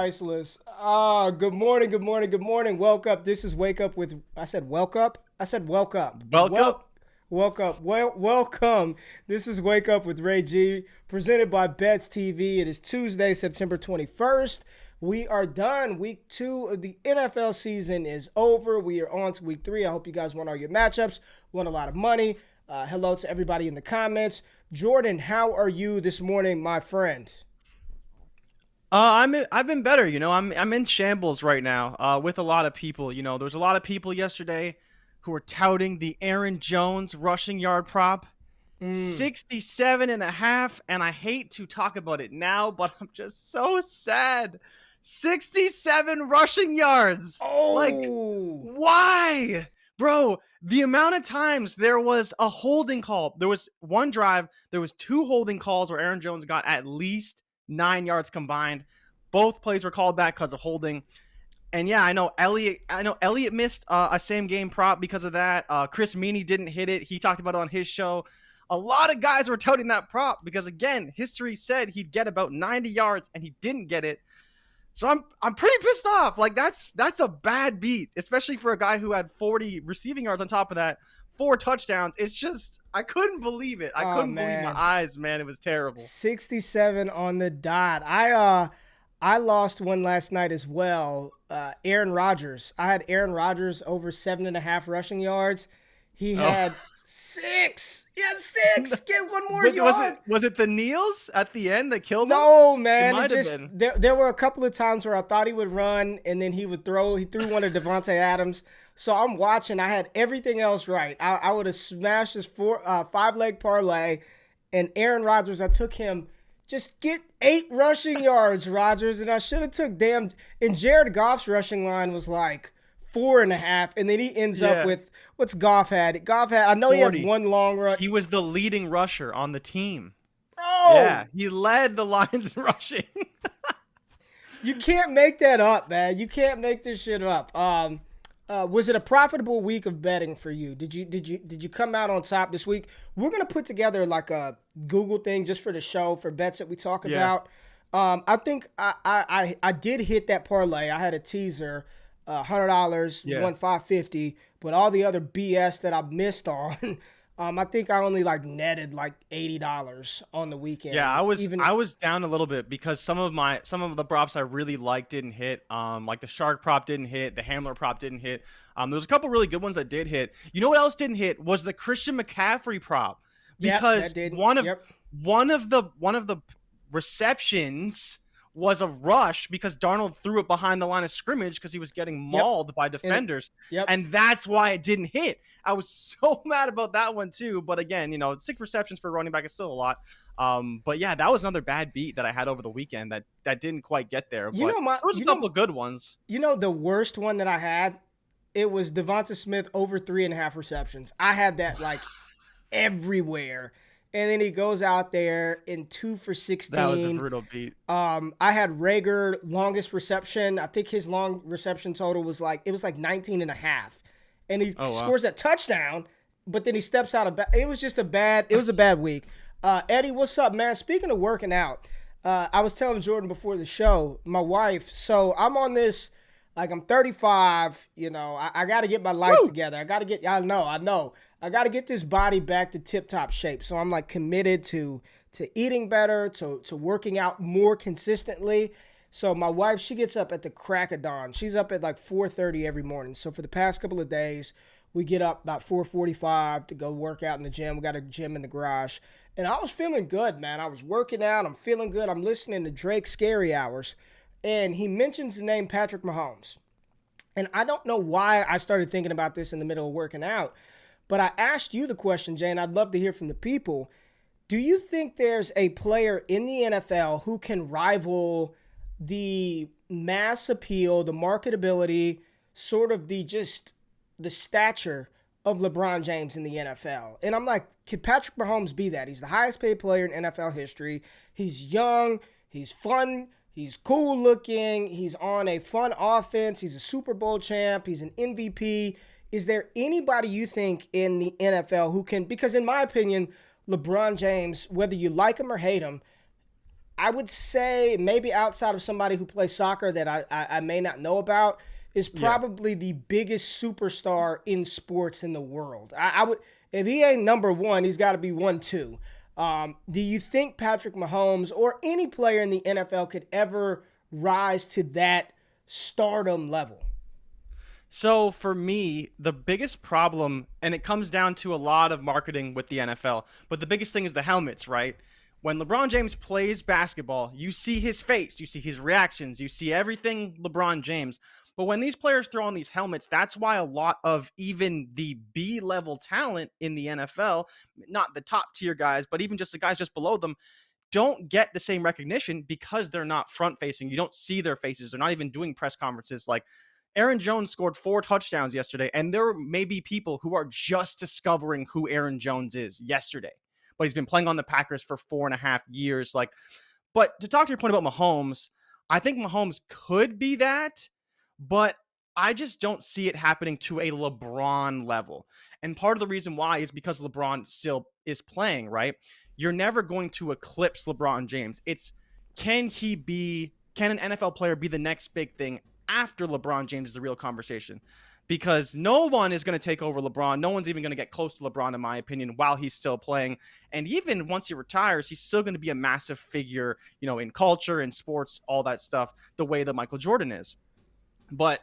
priceless. Good morning, good morning, good morning. Welcome up. This is Wake Up with, I said welcome up. I said welcome up. Welcome. Welcome. Welcome. This is Wake Up with Ray G, presented by Bets TV. It is Tuesday, September 21st. We are done. Week 2 of the NFL season is over. We are on to week 3. I hope you guys won all your matchups, won a lot of money. Hello to everybody in the comments. Jordan, how are you this morning, my friend? I've been better. I'm in shambles right now. With a lot of people. There was a lot of people yesterday who were touting the Aaron Jones rushing yard prop, 67 and a half. And I hate to talk about it now, but I'm just so sad. 67 rushing yards. Like, Oh, why? Bro, the amount of times there was a holding call. There was one drive. There was 2 holding calls where Aaron Jones got at least 9 yards combined. Both plays were called back because of holding. And yeah, I know Elliott missed a same game prop because of that. Chris Meany didn't hit it. He talked about it on his show. A lot of guys were touting that prop because, again, history said he'd get about 90 yards and he didn't get it. So I'm pretty pissed off. Like, that's a bad beat, especially for a guy who had 40 receiving yards on top of that, 4 touchdowns. It's just, I couldn't believe it. I couldn't believe my eyes, man. It was terrible. 67 on the dot. I lost one last night as well. Aaron Rodgers. I had Aaron Rodgers over 7.5 rushing yards. He had 6. He had 6. Get one more yard. Was it the kneels at the end that killed him? No, man. It might have been. There were a couple of times where I thought he would run, and then he would throw. He threw one to Devontae Adams. So I'm watching. I had everything else right. I would have smashed his 5-leg parlay, and Aaron Rodgers, I took him. Just get 8 rushing yards, Rodgers, and I should have took and Jared Goff's rushing line was like 4.5, and then he ends up with what's Goff had. I know 40. He had one long run. He was the leading rusher on the team. Oh, yeah, he led the Lions rushing. You can't make that up, man. You can't make this shit up. Was it a profitable week of betting for you? Did you come out on top this week? We're gonna put together like a Google thing just for the show for bets that we talk about. I think I did hit that parlay. I had a teaser, $100, won $550, but all the other BS that I missed on. I think I only netted $80 on the weekend. Yeah, I was down a little bit because some of the props I really liked didn't hit. Like the shark prop didn't hit, the Hamler prop didn't hit. There was a couple really good ones that did hit. You know what else didn't hit was the Christian McCaffrey prop because one of the receptions was a rush because Darnold threw it behind the line of scrimmage because he was getting mauled by defenders. And that's why it didn't hit. I was so mad about that one too. But again, 6 receptions for a running back is still a lot. But yeah, that was another bad beat that I had over the weekend that didn't quite get there. But there was a couple of good ones. The worst one that I had, it was Devonta Smith over 3.5 receptions. I had that everywhere. And then he goes out there in 2 for 16. That was a brutal beat. I had Rager longest reception. I think his long reception total was 19 and a half. And he scores that touchdown, but then he steps out of it was a bad week. Eddie, what's up, man? Speaking of working out, I was telling Jordan before the show, my wife, so I'm on this, I'm 35, I got to get my life together. I know. I got to get this body back to tip-top shape. So I'm committed to eating better, to working out more consistently. So my wife, she gets up at the crack of dawn. She's up at 4:30 every morning. So for the past couple of days, we get up about 4:45 to go work out in the gym. We got a gym in the garage. And I was feeling good, man. I was working out. I'm feeling good. I'm listening to Drake's Scary Hours. And he mentions the name Patrick Mahomes. And I don't know why I started thinking about this in the middle of working out. But I asked you the question, Jane. I'd love to hear from the people. Do you think there's a player in the NFL who can rival the mass appeal, the marketability, sort of the stature of LeBron James in the NFL? And I'm like, could Patrick Mahomes be that? He's the highest paid player in NFL history. He's young. He's fun. He's cool looking. He's on a fun offense. He's a Super Bowl champ. He's an MVP. Is there anybody you think in the NFL who can, because in my opinion, LeBron James, whether you like him or hate him, I would say maybe outside of somebody who plays soccer that I may not know about, is Yeah. probably the biggest superstar in sports in the world. I would, if he ain't number one, he's got to be 1, 2. Do you think Patrick Mahomes or any player in the NFL could ever rise to that stardom level? So for me, the biggest problem, and it comes down to a lot of marketing with the NFL, but the biggest thing is the helmets, right? When LeBron James plays basketball, you see his face, you see his reactions, you see everything LeBron James. But when these players throw on these helmets, that's why a lot of even the B level talent in the NFL, not the top tier guys, but even just the guys just below them, don't get the same recognition because they're not front facing. You don't see their faces. They're not even doing press conferences. Like Aaron Jones scored 4 touchdowns yesterday, and there may be people who are just discovering who Aaron Jones is yesterday. But he's been playing on the Packers for 4.5 years. But to talk to your point about Mahomes, I think Mahomes could be that, but I just don't see it happening to a LeBron level. And part of the reason why is because LeBron still is playing, right? You're never going to eclipse LeBron James. It's can an NFL player be the next big thing after LeBron James is the real conversation? Because no one is going to take over LeBron. No one's even going to get close to LeBron, in my opinion, while he's still playing. And even once he retires, he's still going to be a massive figure, in culture, in sports, all that stuff, the way that Michael Jordan is. But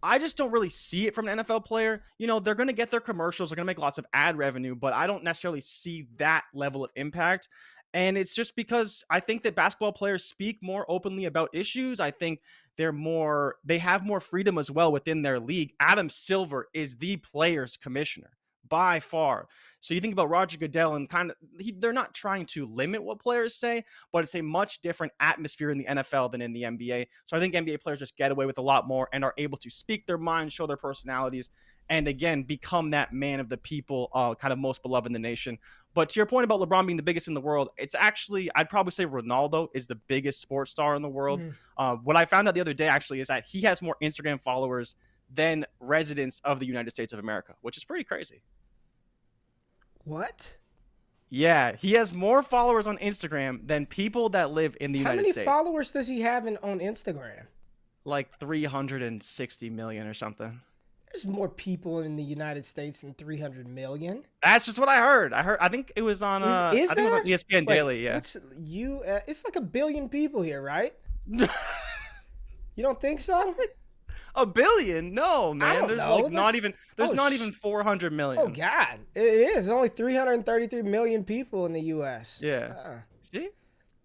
I just don't really see it from an NFL player. They're going to get their commercials. They're going to make lots of ad revenue, but I don't necessarily see that level of impact. And it's just because I think that basketball players speak more openly about issues. I think they have more freedom as well within their league. Adam Silver is the players commissioner by far. So you think about Roger Goodell and they're not trying to limit what players say, but it's a much different atmosphere in the NFL than in the NBA. So I think NBA players just get away with a lot more and are able to speak their mind, show their personalities, and again, become that man of the people, kind of most beloved in the nation. But to your point about LeBron being the biggest in the world, it's actually, I'd probably say Ronaldo is the biggest sports star in the world. What I found out the other day actually is that he has more Instagram followers than residents of the United States of America, which is pretty crazy. What? Yeah, he has more followers on Instagram than people that live in the United States. How many followers does he have on Instagram? Like 360 million or something. There's more people in the United States than 300 million. That's just what I heard. I think it was on is I think it was there? on ESPN Daily, yeah. It's like 1 billion people here, right? You don't think so? 1 billion? No, man. There's know. like not even 400 million. Oh God, it is. There's only 333 million people in the U.S. Yeah. See?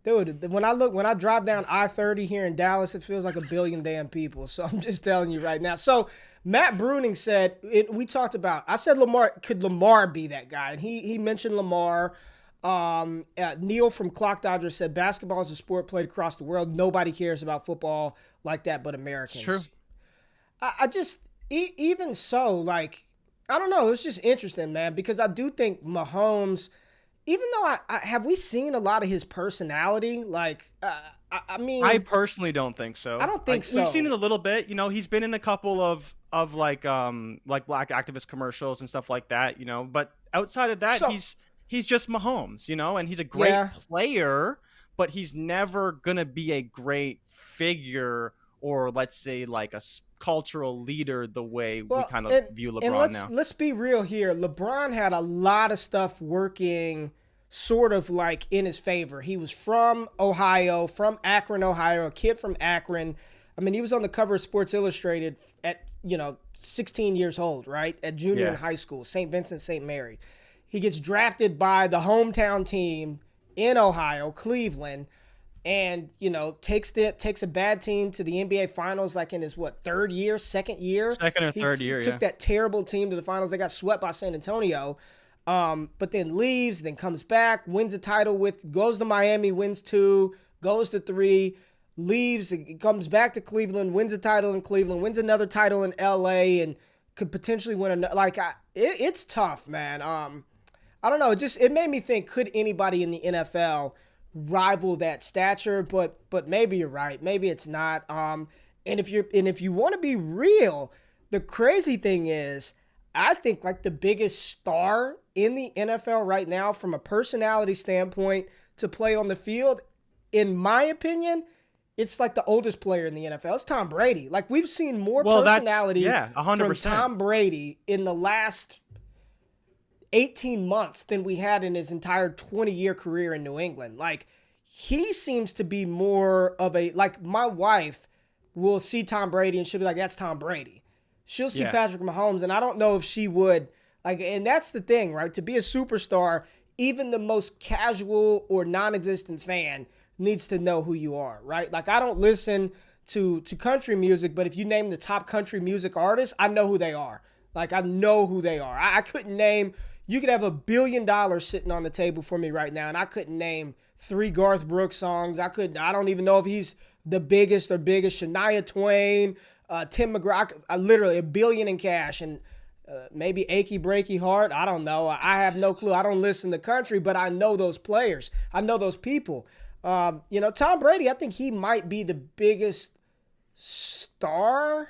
Dude, when I drive down I-30 here in Dallas, it feels like 1 billion damn people. So I'm just telling you right now. So Matt Bruning said, I said could Lamar be that guy? And he mentioned Lamar. Neil from Clock Dodger said, basketball is a sport played across the world. Nobody cares about football like that but Americans. It's true. I just, even so, like, I don't know. It's just interesting, man, because I do think Mahomes, even though have we seen a lot of his personality? Like, I mean, I personally don't think so. I don't think so. We've seen it a little bit. He's been in a couple of like black activist commercials and stuff like that. But outside of that, he's just Mahomes. And he's a great player, but he's never gonna be a great figure or let's say like a cultural leader the way we kind of view LeBron now. Let's be real here. LeBron had a lot of stuff working sort of like in his favor. He was from Ohio, from Akron, Ohio, a kid from Akron. I mean, he was on the cover of Sports Illustrated at, 16 years old, right? At junior in high school, St. Vincent, St. Mary. He gets drafted by the hometown team in Ohio, Cleveland, and takes a bad team to the NBA Finals like in his second year. Second or third year. He took that terrible team to the finals. They got swept by San Antonio, but then leaves, then comes back, wins a title goes to Miami, wins 2, goes to 3, leaves, comes back to Cleveland, wins a title in Cleveland, wins another title in LA, and could potentially win another. Like it's tough, man. I don't know. It made me think: could anybody in the NFL rival that stature? But maybe you're right. Maybe it's not. And if you want to be real, the crazy thing is, I think like the biggest star in the NFL right now, from a personality standpoint to play on the field, in my opinion, it's like the oldest player in the NFL. It's Tom Brady. Like, we've seen more personality from Tom Brady in the last 18 months than we had in his entire 20-year career in New England. Like, he seems to be more of a, like, my wife will see Tom Brady and she'll be like, that's Tom Brady. She'll see Patrick Mahomes, and I don't know if she would, like, and that's the thing, right? To be a superstar, even the most casual or non-existent fan needs to know who you are, right? Like, I don't listen to country music, but if you name the top country music artists, I know who they are. Like, I know who they are. I couldn't name, you could have $1 billion sitting on the table for me right now, and I couldn't name 3 Garth Brooks songs. I don't even know if he's the biggest or biggest. Shania Twain, Tim McGraw, literally $1 billion in cash, and maybe Achy Breaky Heart. I don't know. I have no clue. I don't listen to country, but I know those players. I know those people. Tom Brady, I think he might be the biggest star.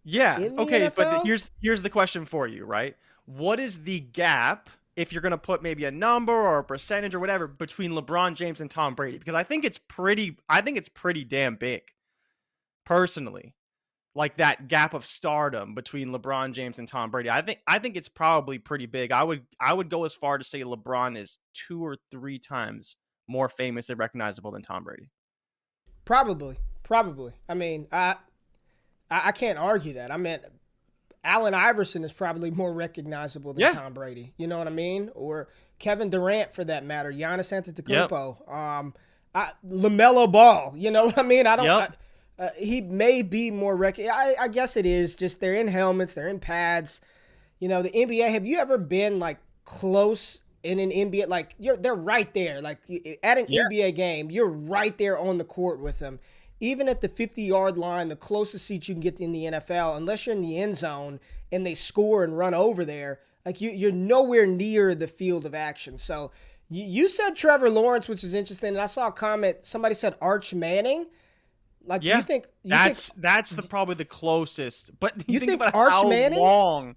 Yeah. In the okay, NFL? But here's the question for you, right? What is the gap, if you're going to put maybe a number or a percentage or whatever, between LeBron James and Tom Brady? Because I think it's pretty damn big, personally. Like, that gap of stardom between LeBron James and Tom Brady. I think it's probably pretty big. I would go as far to say LeBron is 2 or 3 times more famous and recognizable than Tom Brady. Probably. I mean, I can't argue that. I mean, Allen Iverson is probably more recognizable than Tom Brady. You know what I mean? Or Kevin Durant, for that matter. Giannis Antetokounmpo. LaMelo Ball. You know what I mean? He may be more I guess it is. Just they're in helmets. They're in pads. The NBA, have you ever been, like, close in an NBA? Like, they're right there. Like, at an NBA game, you're right there on the court with them. Even at the 50-yard line, the closest seat you can get in the NFL, unless you're in the end zone and they score and run over there, like, you're nowhere near the field of action. So you said Trevor Lawrence, which is interesting, and I saw a comment. Somebody said Arch Manning. Like, do you think that's probably the closest? But you think about Arch how Manning? long.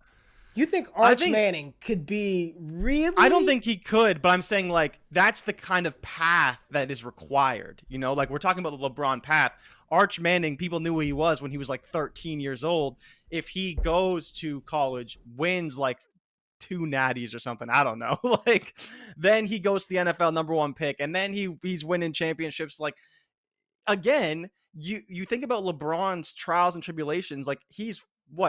You think Arch Manning could be really? I don't think he could, but I'm saying, like, that's the kind of path that is required. Like, we're talking about the LeBron path. Arch Manning, people knew who he was when he was, like, 13 years old. If he goes to college, wins, like, 2 natties or something, I don't know. Like, then he goes to the NFL #1 pick, and then he's winning championships. Like, again, you think about LeBron's trials and tribulations. Like, he's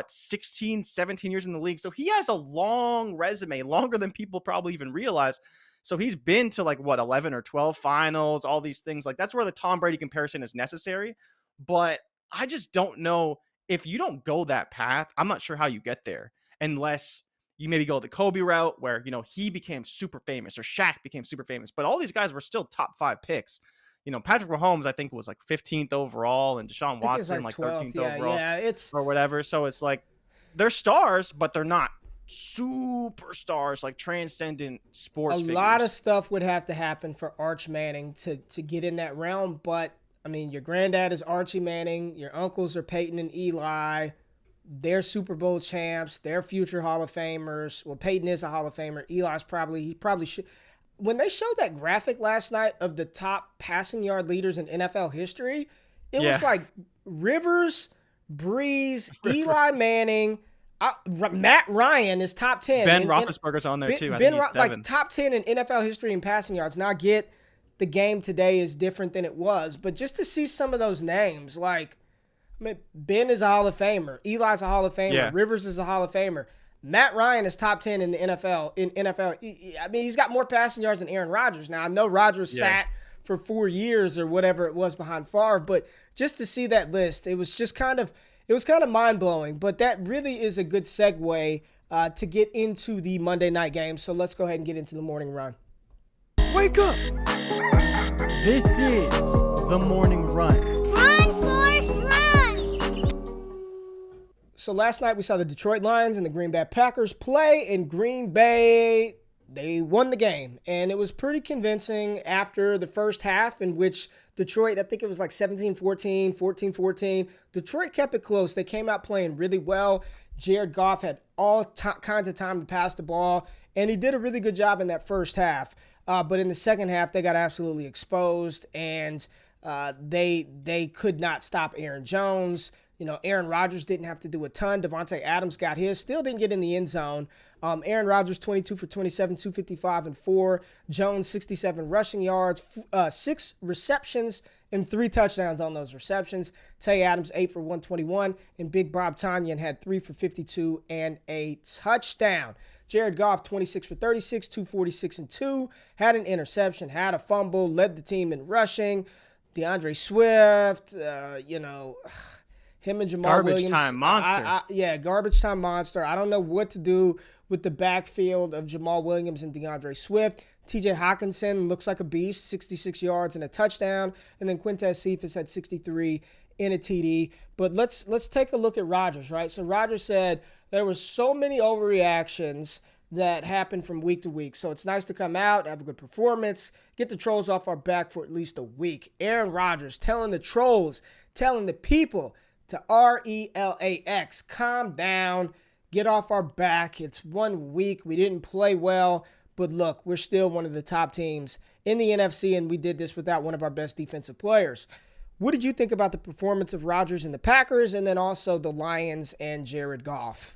16, 17 years in the league. So he has a long resume, longer than people probably even realize. So he's been to, like, 11 or 12 finals, all these things. Like, that's where the Tom Brady comparison is necessary. But I just don't know, if you don't go that path, I'm not sure how you get there, unless you maybe go the Kobe route where, he became super famous, or Shaq became super famous. But all these guys were still top 5 picks. Patrick Mahomes, I think, was, like, 15th overall, and Deshaun Watson, like 13th overall, or whatever. So it's like, they're stars, but they're not superstars, like transcendent sports figures. A lot of stuff would have to happen for Arch Manning to get in that realm. But, I mean, your granddad is Archie Manning. Your uncles are Peyton and Eli. They're Super Bowl champs. They're future Hall of Famers. Well, Peyton is a Hall of Famer. Eli's he probably should. When they showed that graphic last night of the top passing yard leaders in NFL history, it was like Rivers, Breeze, Eli Manning, Matt Ryan is top 10. Ben Roethlisberger's on there too. I think he's like top 10 in NFL history in passing yards. Now, I get the game today is different than it was, but just to see some of those names, like, I mean, Ben is a Hall of Famer, Eli's a Hall of Famer, Rivers is a Hall of Famer. Matt Ryan is top 10 in the NFL. I mean, he's got more passing yards than Aaron Rodgers. Now, I know Rodgers sat for 4 years or whatever it was behind Favre, but just to see that list, it was kind of mind-blowing. But that really is a good segue to get into the Monday night game. So let's go ahead and get into the morning run. Wake up! This is the morning run. So last night we saw the Detroit Lions and the Green Bay Packers play. In Green Bay, they won the game. And it was pretty convincing after the first half, in which Detroit, I think it was like 17-14, 14-14. Detroit kept it close. They came out playing really well. Jared Goff had all kinds of time to pass the ball, and he did a really good job in that first half. But in the second half, they got absolutely exposed, and they could not stop Aaron Jones. Aaron Rodgers didn't have to do a ton. Devontae Adams got his, still didn't get in the end zone. Aaron Rodgers, 22 for 27, 255 and 4. Jones, 67 rushing yards, 6 receptions, and 3 touchdowns on those receptions. Tay Adams, 8 for 121, and Big Bob Tonyan had 3 for 52 and a touchdown. Jared Goff, 26 for 36, 246 and 2, had an interception, had a fumble, led the team in rushing. DeAndre Swift, him and Jamal Williams. Garbage time monster. Garbage time monster. I don't know what to do with the backfield of Jamal Williams and DeAndre Swift. TJ Hawkinson looks like a beast, 66 yards and a touchdown. And then Quintez Cephas had 63 in a TD. But let's take a look at Rodgers, right? So Rodgers said there were so many overreactions that happen from week to week. So it's nice to come out, have a good performance, get the trolls off our back for at least a week. Aaron Rodgers telling the trolls, telling the people to RELAX, calm down, get off our back. It's 1 week. We didn't play well, but look, we're still one of the top teams in the NFC, and we did this without one of our best defensive players. What did you think about the performance of Rodgers and the Packers, and then also the Lions and Jared Goff?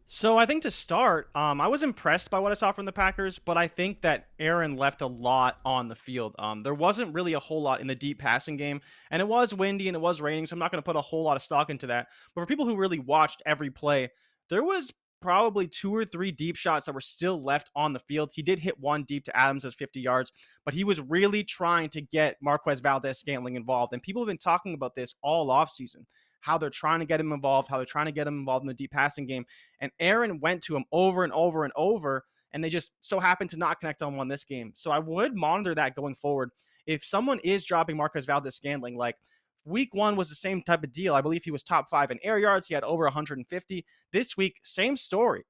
So I think to start, I was impressed by what I saw from the Packers, but I think that Aaron left a lot on the field. There wasn't really a whole lot in the deep passing game, and it was windy and it was raining, so I'm not going to put a whole lot of stock into that. But for people who really watched every play, there was probably 2 or 3 deep shots that were still left on the field. He did hit one deep to Adams at 50 yards, but he was really trying to get Marquez Valdes-Scantling involved. And people have been talking about this all offseason, how they're trying to get him involved, how they're trying to get him involved in the deep passing game. And Aaron went to him over and over and over, and they just so happened to not connect on one this game. So I would monitor that going forward. If someone is dropping Marquez Valdes-Scantling, like week 1 was the same type of deal. I believe he was top 5 in air yards. He had over 150. This week, same story.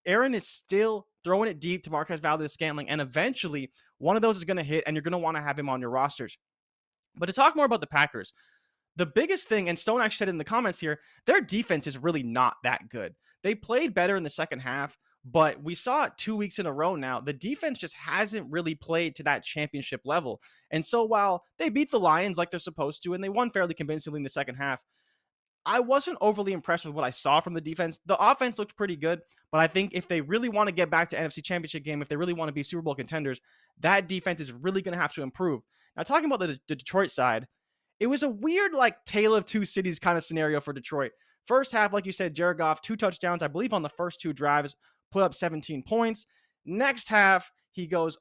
Aaron is still throwing it deep to Marquez Valdes-Scantling, and eventually one of those is going to hit, and you're going to want to have him on your rosters. But to talk more about the Packers, the biggest thing, and Stone actually said in the comments here, their defense is really not that good. They played better in the second half, but we saw it 2 weeks in a row now. The defense just hasn't really played to that championship level. And so while they beat the Lions like they're supposed to, and they won fairly convincingly in the second half, I wasn't overly impressed with what I saw from the defense. The offense looked pretty good, but I think if they really want to get back to NFC Championship game, if they really want to be Super Bowl contenders, that defense is really going to have to improve. Now, talking about the Detroit side, it was a weird, tale of two cities kind of scenario for Detroit. First half, like you said, Jared Goff, 2 touchdowns, I believe on the first 2 drives, put up 17 points. Next half, he goes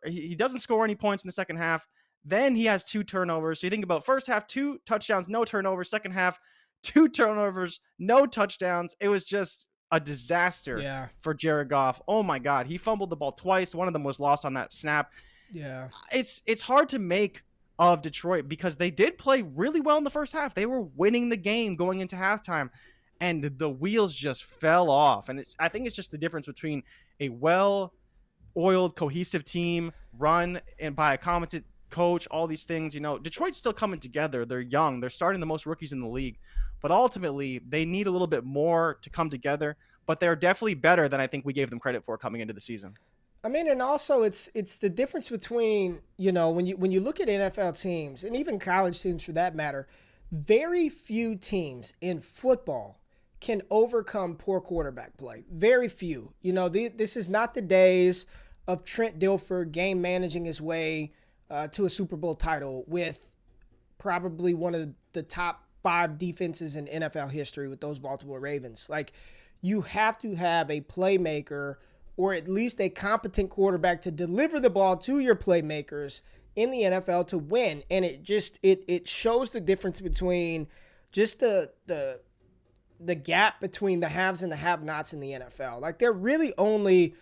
he doesn't score any points in the second half. Then he has 2 turnovers. So you think about first half, 2 touchdowns, no turnovers. Second half, 2 turnovers, no touchdowns. It was just a disaster for Jared Goff. Oh my God. He fumbled the ball twice. One of them was lost on that snap. Yeah. It's hard to make of Detroit because they did play really well in the first half. They were winning the game going into halftime, and the wheels just fell off. And I think it's just the difference between a well-oiled, cohesive team run and by a competent coach, all these things. Detroit's still coming together. They're young. They're starting the most rookies in the league. But ultimately, they need a little bit more to come together. But they're definitely better than I think we gave them credit for coming into the season. I mean, and also it's the difference between, when you look at NFL teams and even college teams for that matter, very few teams in football can overcome poor quarterback play. Very few. This is not the days of Trent Dilfer game managing his way to a Super Bowl title with probably one of the top 5 defenses in NFL history with those Baltimore Ravens. You have to have a playmaker or at least a competent quarterback to deliver the ball to your playmakers in the NFL to win. And it shows the difference between just the gap between the haves and the have-nots in the NFL. They're really only,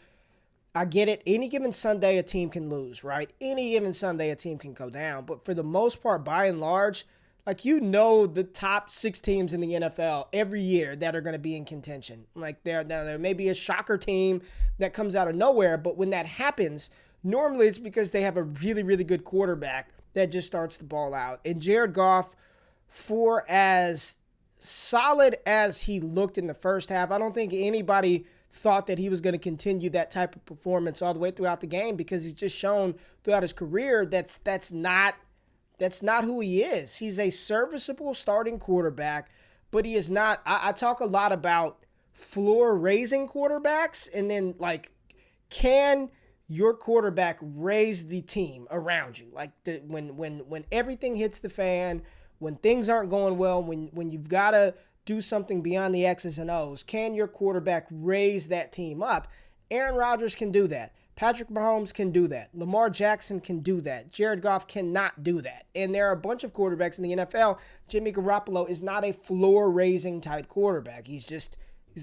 I get it, any given Sunday a team can lose, right? Any given Sunday a team can go down. But for the most part, by and large, the top 6 teams in the NFL every year that are going to be in contention. There may be a shocker team that comes out of nowhere, but when that happens, normally it's because they have a really, really good quarterback that just starts the ball out. And Jared Goff, for as solid as he looked in the first half, I don't think anybody thought that he was going to continue that type of performance all the way throughout the game, because he's just shown throughout his career that's not who he is. He's a serviceable starting quarterback, but he is not. I talk a lot about floor raising quarterbacks, and then like, can your quarterback raise the team around you? Like when everything hits the fan, when things aren't going well, when you've got to do something beyond the X's and O's, can your quarterback raise that team up? Aaron Rodgers can do that. Patrick Mahomes can do that. Lamar Jackson can do that. Jared Goff cannot do that. And there are a bunch of quarterbacks in the NFL. Jimmy Garoppolo is not a floor-raising type quarterback. He's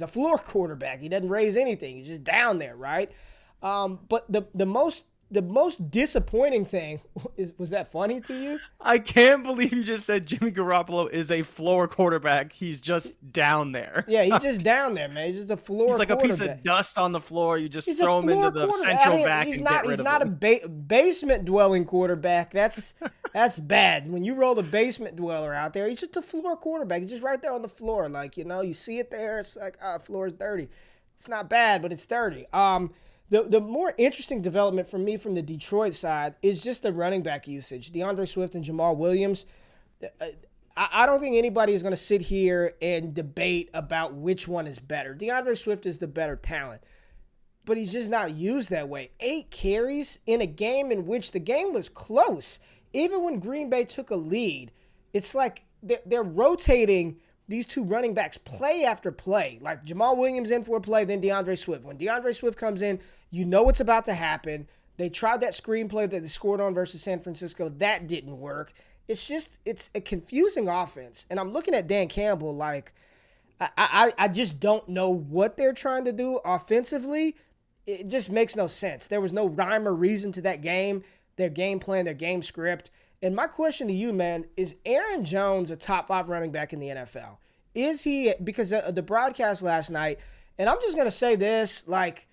a floor quarterback. He doesn't raise anything. He's just down there, right? But the most disappointing thing was that funny to you? I can't believe you just said Jimmy Garoppolo is a floor quarterback. He's just down there. Yeah, he's just down there, man. He's just a floor. He's like a piece of dust on the floor. You just throw him into the central vac and get rid of him. He's not a basement dwelling quarterback. That's bad. When you roll the basement dweller out there, he's just a floor quarterback. He's just right there on the floor. Like, you see it there. It's like, floor is dirty. It's not bad, but it's dirty. The more interesting development for me from the Detroit side is just the running back usage. DeAndre Swift and Jamal Williams. I don't think anybody is going to sit here and debate about which one is better. DeAndre Swift is the better talent, but he's just not used that way. 8 carries in a game in which the game was close. Even when Green Bay took a lead, it's like they're rotating these two running backs play after play. Like Jamal Williams in for a play, then DeAndre Swift. When DeAndre Swift comes in, you know what's about to happen. They tried that screenplay that they scored on versus San Francisco. That didn't work. It's a confusing offense. And I'm looking at Dan Campbell like, I just don't know what they're trying to do offensively. It just makes no sense. There was no rhyme or reason to that game, their game plan, their game script. And my question to you, man, is Aaron Jones a top 5 running back in the NFL? Is he? Because of the broadcast last night, and I'm just going to say this, like,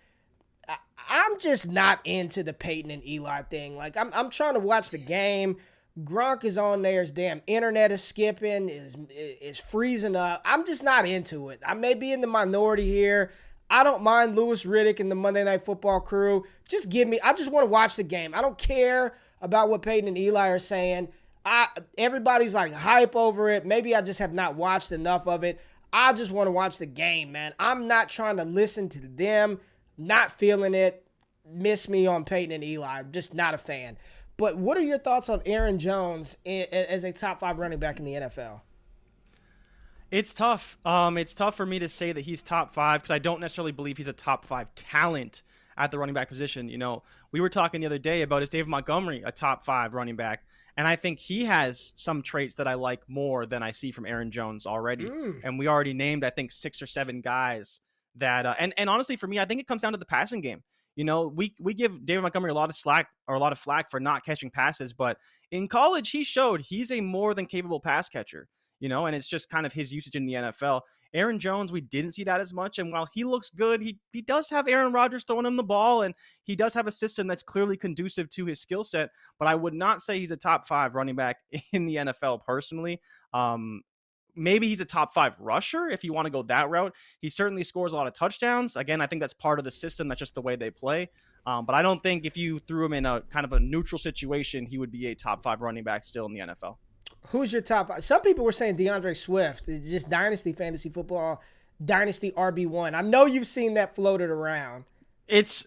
I'm just not into the Peyton and Eli thing. Like, I'm trying to watch the game. Gronk is on there. His damn internet is skipping, is freezing up. I'm just not into it. I may be in the minority here. I don't mind Louis Riddick and the Monday Night Football crew. I just want to watch the game. I don't care about what Peyton and Eli are saying. Everybody's like hype over it. Maybe I just have not watched enough of it. I just want to watch the game, man. I'm not trying to listen to them. Not feeling it. Miss me on Peyton and Eli. I'm just not a fan. But what are your thoughts on Aaron Jones as a top 5 running back in the NFL? It's tough. It's tough for me to say that he's top 5 because I don't necessarily believe he's a top 5 talent at the running back position. We were talking the other day about, is David Montgomery a top 5 running back? And I think he has some traits that I like more than I see from Aaron Jones already. And we already named, I think, 6 or 7 guys that, and honestly, for me, I think it comes down to the passing game. We give David Montgomery a lot of slack or a lot of flack for not catching passes, but in college, he showed he's a more than capable pass catcher, and it's just kind of his usage in the NFL. Aaron Jones, we didn't see that as much. And while he looks good, he does have Aaron Rodgers throwing him the ball, and he does have a system that's clearly conducive to his skill set. But I would not say he's a top 5 running back in the NFL personally. Maybe he's a top 5 rusher if you want to go that route. He certainly scores a lot of touchdowns. Again, I think that's part of the system. That's just the way they play. But I don't think if you threw him in a kind of a neutral situation, he would be a top 5 running back still in the NFL. Who's your top 5? Some people were saying DeAndre Swift. It's just dynasty fantasy football, dynasty RB1. I know you've seen that floated around. It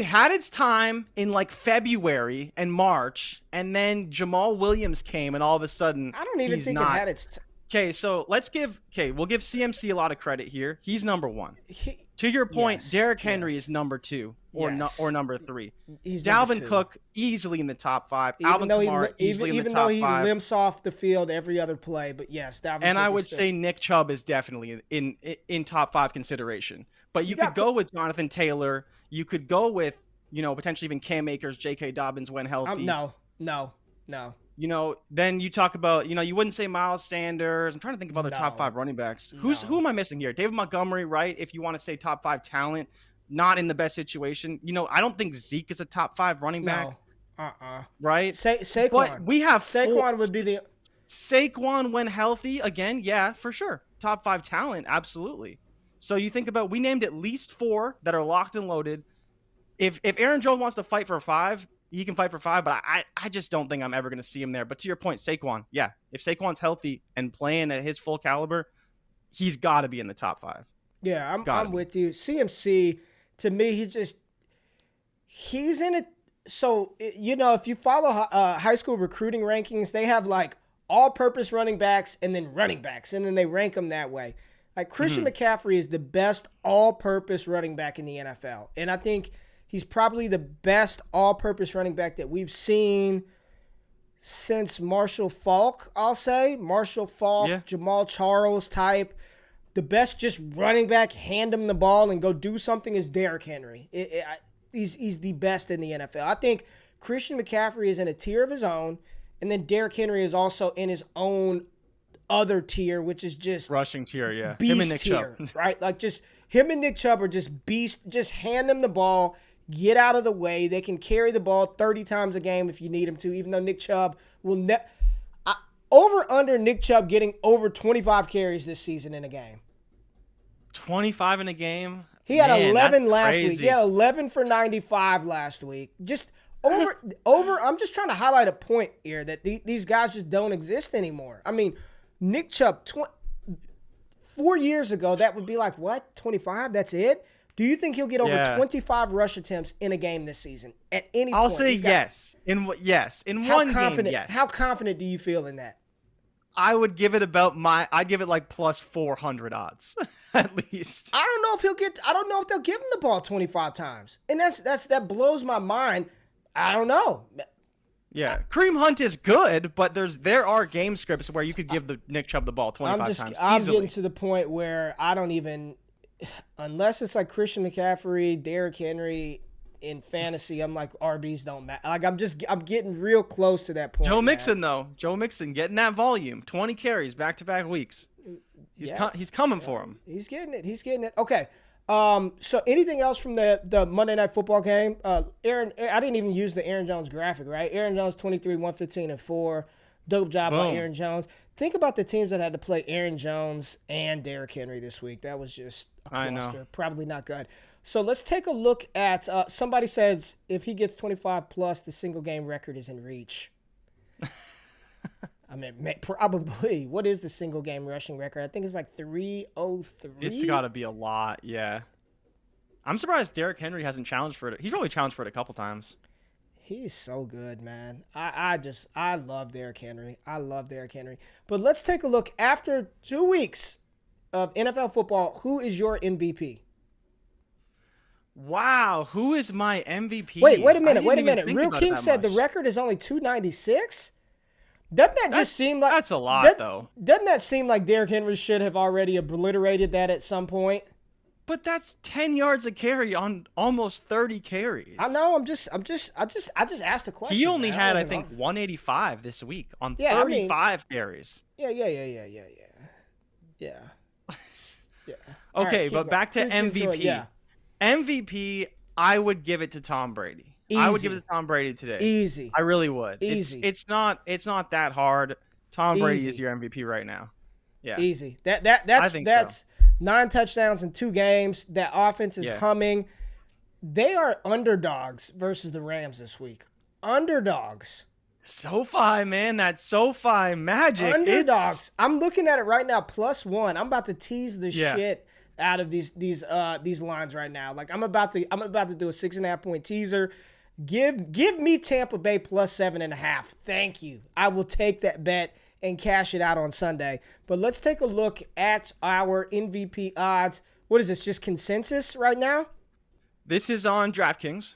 had its time in like February and March, and then Jamal Williams came, and all of a sudden, I don't even think it had its time. Okay, so we'll give CMC a lot of credit here. He's number 1. To your point, yes, Derrick Henry is number 2 or number 3. He's Dalvin Cook easily in the top 5. Alvin Kamara easily in the top 5. Even though he limps off the field every other play, but yes, Dalvin. And Cook I would say Nick Chubb is definitely in top 5 consideration. But you could go with Jonathan Taylor. You could go with potentially even Cam Akers, J.K. Dobbins when healthy. No. Then you talk about, you wouldn't say Miles Sanders. I'm trying to think of other top 5 running backs. Who am I missing here? David Montgomery, right? If you want to say top 5 talent, not in the best situation. I don't think Zeke is a top 5 running back. No. Right? Saquon. But we have Saquon would be the Saquon when healthy again. Yeah, for sure. Top 5 talent. Absolutely. So you think about, we named at least 4 that are locked and loaded. If Aaron Jones wants to fight for 5, he can fight for 5, but I just don't think I'm ever going to see him there. But to your point, Saquon, yeah, if Saquon's healthy and playing at his full caliber, he's got to be in the top 5. Yeah, I'm with you. CMC, to me, he's in it. So, if you follow high school recruiting rankings, they have like all-purpose running backs and then running backs, and then they rank them that way. Like Christian McCaffrey is the best all-purpose running back in the NFL. And I think he's probably the best all-purpose running back that we've seen since Marshall Faulk, I'll say. Marshall Faulk, Jamal Charles type. The best just running back, hand him the ball and go do something is Derrick Henry. He's the best in the NFL. I think Christian McCaffrey is in a tier of his own, and then Derrick Henry is also in his own other tier, which is just rushing tier, yeah. Beast him and Nick tier, Chubb. right? Like just him and Nick Chubb are just beast. Just hand them the ball, get out of the way. They can carry the ball 30 times a game if you need them to, even though Nick Chubb will over under Nick Chubb getting over 25 carries this season in a game. 25 in a game? He had 11 last week. He had 11 for 95 last week. Just over. I'm just trying to highlight a point here that these guys just don't exist anymore. I mean, Nick Chubb, 4 years ago, that would be like, what, 25? That's it? Do you think he'll get over 25 rush attempts in a game this season at any point? I'll say yes. In one game, yes. How confident do you feel in that? I would give it I'd give it like plus 400 odds at least. I don't know if they'll give him the ball 25 times. And that blows my mind. I don't know. Yeah, Kareem Hunt is good, but there are game scripts where you could give Nick Chubb the ball 25 times I'm easily. getting to the point where I don't even, unless it's like Christian McCaffrey, Derrick Henry in fantasy, I'm like, RBs don't matter. Like I'm getting real close to that point. Joe Mixon getting that volume, 20 carries back-to-back weeks. He's coming for him. He's getting it. Okay. So anything else from the Monday Night Football game? Aaron, I didn't even use the Aaron Jones graphic, right? Aaron Jones 23, 115, and 4. Dope job by Aaron Jones. Think about the teams that had to play Aaron Jones and Derrick Henry this week. That was just a cluster. I know. Probably not good. So let's take a look at somebody says if he gets 25 plus, the single game record is in reach. I mean, probably. What is the single game rushing record? I think it's like 303. It's got to be a lot, yeah. I'm surprised Derrick Henry hasn't challenged for it. He's probably challenged for it a couple times. He's so good, man. I love Derrick Henry. But let's take a look after 2 weeks of NFL football. Who is your MVP? Wow, who is my MVP? Wait a minute. Real King said the record is only 296? Doesn't that just seem like... That's a lot, though. Doesn't that seem like Derrick Henry should have already obliterated that at some point? But that's 10 yards a carry on almost 30 carries. I know. I just asked a question. He only had, I think, 185 this week on 35 carries. Yeah. Okay, but back to MVP. MVP, I would give it to Tom Brady. Easy. I would give it to Tom Brady today. Easy. I really would. Easy. It's not that hard. Tom Brady is your MVP right now. Yeah. Easy. That's 9 touchdowns in 2 games. That offense is humming. They are underdogs versus the Rams this week. Underdogs. SoFi, man. That SoFi magic. Underdogs. I'm looking at it right now, +1. I'm about to tease the shit out of these lines right now. Like I'm about to do a 6.5 point teaser. Give me Tampa Bay +7.5. Thank you. I will take that bet and cash it out on Sunday. But let's take a look at our MVP odds. What is this? Just consensus right now? This is on DraftKings.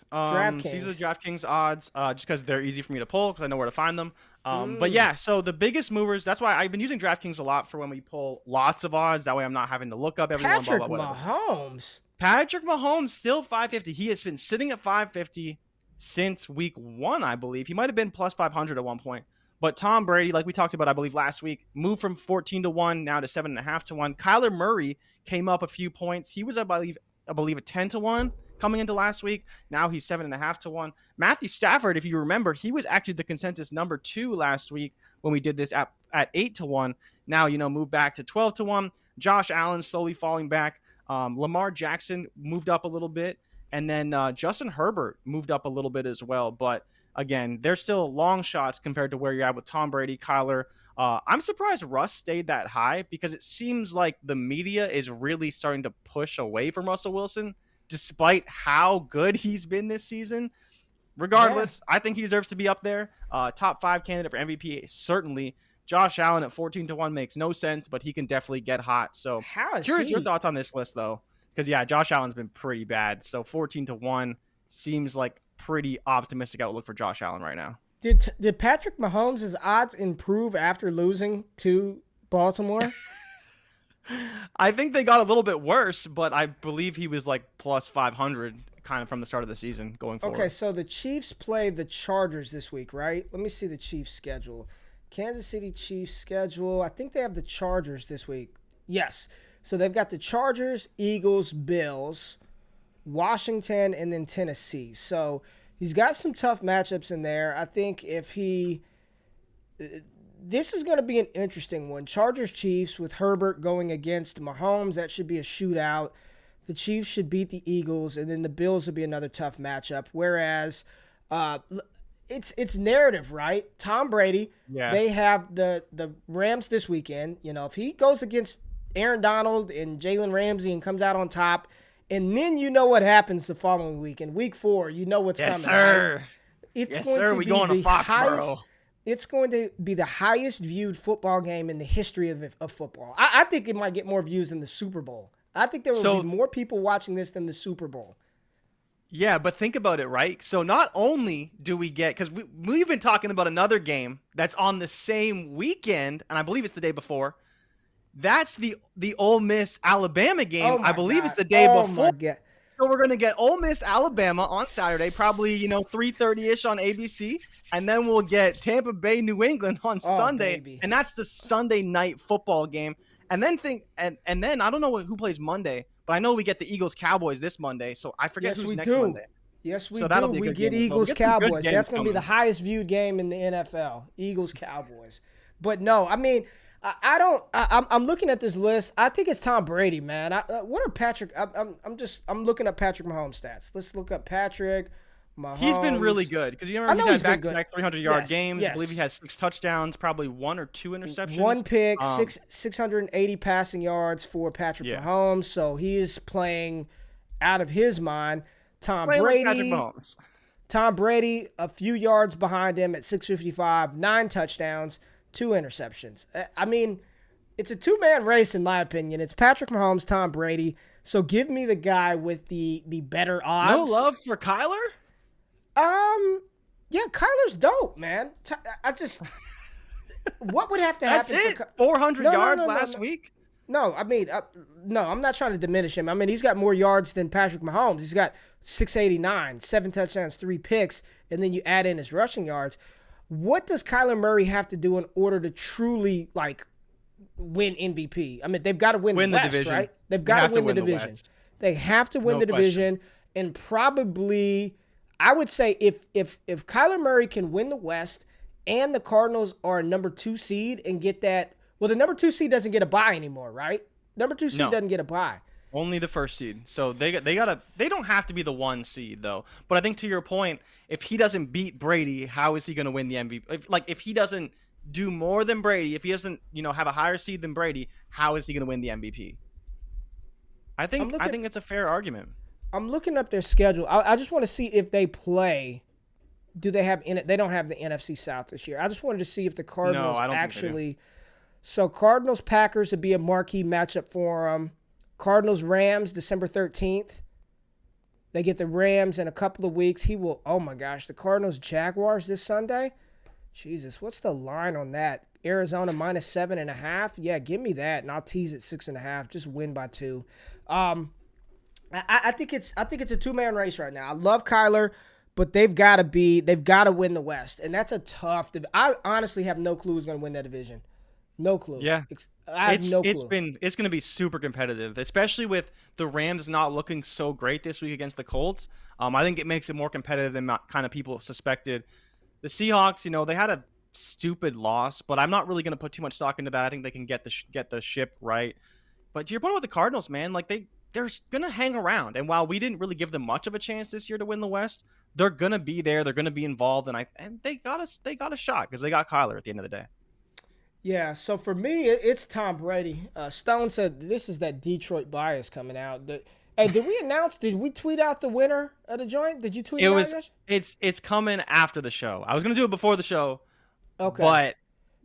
These are the DraftKings odds, just because they're easy for me to pull because I know where to find them. But yeah, so the biggest movers, that's why I've been using DraftKings a lot for when we pull lots of odds. That way I'm not having to look up everyone. Patrick Mahomes, still 550. He has been sitting at 550 since week 1, I believe. He might have been plus 500 at one point. But Tom Brady, like we talked about, I believe, last week, moved from 14-1 now to 7.5-1. Kyler Murray came up a few points. He was, I believe, a 10-1 coming into last week. Now he's 7.5-1. Matthew Stafford, if you remember, he was actually the consensus number 2 last week when we did this at 8-1. Now, moved back to 12-1. Josh Allen slowly falling back. Lamar Jackson moved up a little bit, and then Justin Herbert moved up a little bit as well. But again, they're still long shots compared to where you're at with Tom Brady, Kyler. I'm surprised Russ stayed that high because it seems like the media is really starting to push away from Russell Wilson, despite how good he's been this season. Yeah. Regardless, I think he deserves to be up there. Top 5 candidate for MVP, certainly. Josh Allen at 14-1 makes no sense, but he can definitely get hot. So How is curious your he? thoughts on this list, though. Because, yeah, Josh Allen's been pretty bad. So 14-1 seems like pretty optimistic outlook for Josh Allen right now. Did Patrick Mahomes' odds improve after losing to Baltimore? I think they got a little bit worse, but I believe he was like plus 500 kind of from the start of the season going forward. Okay, so the Chiefs play the Chargers this week, right? Let me see the Chiefs schedule. Kansas City Chiefs schedule. I think they have the Chargers this week. Yes. So they've got the Chargers, Eagles, Bills, Washington, and then Tennessee. So he's got some tough matchups in there. I think if he this is going to be an interesting one. Chargers Chiefs with Herbert going against Mahomes. That should be a shootout. The Chiefs should beat the Eagles, and then the Bills will be another tough matchup. Whereas it's narrative, right? Tom Brady, they have the Rams this weekend. You know, if he goes against Aaron Donald and Jalen Ramsey and comes out on top, and then you know what happens the following week. In week 4, you know what's coming. Sir. Right? It's yes, going sir. to We be going to the Foxborough. highest. It's going to be the highest viewed football game in the history of football. I think it might get more views than the Super Bowl. I think there will be more people watching this than the Super Bowl. Yeah, but think about it, right? So not only do we get, because we've been talking about another game that's on the same weekend, and I believe it's the day before. That's the Ole Miss Alabama game. I believe it's the day before. So we're going to get Ole Miss Alabama on Saturday, probably 3:30ish on ABC, and then we'll get Tampa Bay New England on Sunday, baby. And that's the Sunday night football game. And then then I don't know who plays Monday, but I know we get the Eagles Cowboys this Monday. So I forget who's next Monday. Yes, we do. We get Eagles Cowboys. That's going to be the highest viewed game in the NFL. Eagles Cowboys. But no, I mean, I'm looking at this list. I think it's Tom Brady, man. What are Patrick? I'm looking at Patrick Mahomes stats. Let's look up Patrick Mahomes. He's been really good because you remember he's had back-to-back 300-yard games. Yes. I believe he has 6 touchdowns, probably 1 or 2 interceptions. 1 pick, 680 passing yards for Patrick Mahomes. So he is playing out of his mind. Tom Brady, a few yards behind him at 655, 9 touchdowns, 2 interceptions. I mean, it's a 2-man race in my opinion. It's Patrick Mahomes, Tom Brady. So give me the guy with the better odds. No love for Kyler? Yeah, Kyler's dope, man. What would have to happen? That's it. 400 yards last week. No, I mean, no, I'm not trying to diminish him. I mean, he's got more yards than Patrick Mahomes. He's got 689, 7 touchdowns, 3 picks, and then you add in his rushing yards. What does Kyler Murray have to do in order to truly win MVP? I mean, they've got to win the West, division, right? They've got to win the division. They have to win the division, and probably, I would say, if Kyler Murray can win the West, and the Cardinals are a number 2 seed and get that. Well, the number 2 seed doesn't get a bye anymore, right? Number 2 seed doesn't get a bye. Only the first seed. So they don't have to be the 1 seed though. But I think to your point, if he doesn't beat Brady, how is he going to win the MVP? If he doesn't do more than Brady, if he doesn't, have a higher seed than Brady, how is he going to win the MVP? I think it's a fair argument. I'm looking up their schedule. I just want to see if they play. Do they have they don't have the NFC South this year. I just wanted to see if the Cardinals actually. So Cardinals Packers would be a marquee matchup for them. Cardinals Rams December 13th. They get the Rams in a couple of weeks. Oh my gosh, the Cardinals Jaguars this Sunday. Jesus, what's the line on that? Arizona -7.5. Yeah, give me that, and I'll tease it 6.5. Just win by 2. I think it's a 2-man race right now. I love Kyler, but they've got to win the West, and that's a tough. I honestly have no clue who's going to win that division. No clue. Yeah, I have no clue. It's going to be super competitive, especially with the Rams not looking so great this week against the Colts. I think it makes it more competitive than kind of people suspected. The Seahawks, they had a stupid loss, but I'm not really going to put too much stock into that. I think they can get the ship right. But to your point with the Cardinals, man, they're going to hang around. And while we didn't really give them much of a chance this year to win the West, they're going to be there. They're going to be involved. And they got a shot because they got Kyler at the end of the day. Yeah, so for me, it's Tom Brady. Stone said this is that Detroit bias coming out. Hey, did we tweet out the winner of the joint? Did you tweet it out? It's coming after the show. I was going to do it before the show, okay, but